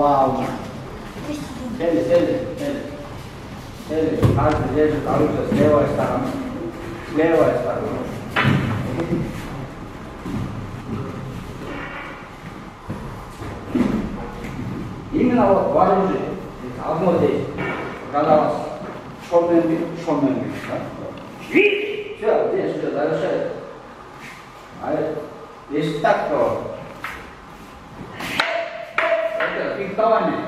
плавно. Сели. Каждый держит оружие с левой стороны. С левой стороны. Именно вот в оружии. Одно здесь. Когда у вас черный мир. Да? Все, здесь все завершается. А если так, то это фехтование.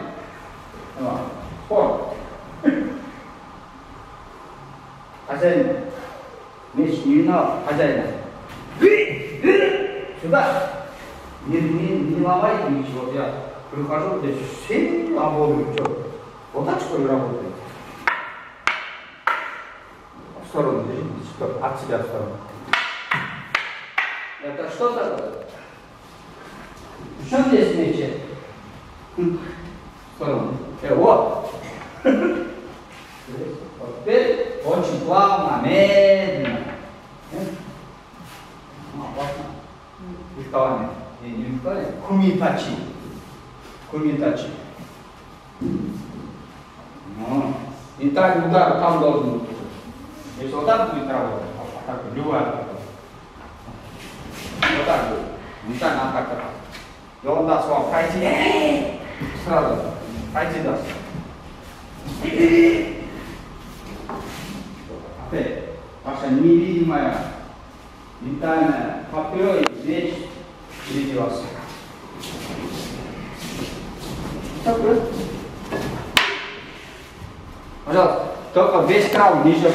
Спорт. Хозяин. Меч не виноват хозяина. Сюда. Не ломайте ничего. Я прихожу, здесь все ободрю. Что? Вот так что ли работает? В сторону держите, от себя в сторону. Это что такое? В чем здесь меч? В сторону. Вот. Вот теперь очень плавно, медленно. Опасно. Фехтование. Не фехтование. Кумитачи. И так удар там должен быть. Если вот так будет работать, так любая атака. Вот так будет. Не так атака. И он даст вам пройти. Сразу. Пройти даст. Опять. Ваша невидимая, ментальная копье и меч впереди вас. Так вот. Пожалуйста, только весь кран ниже.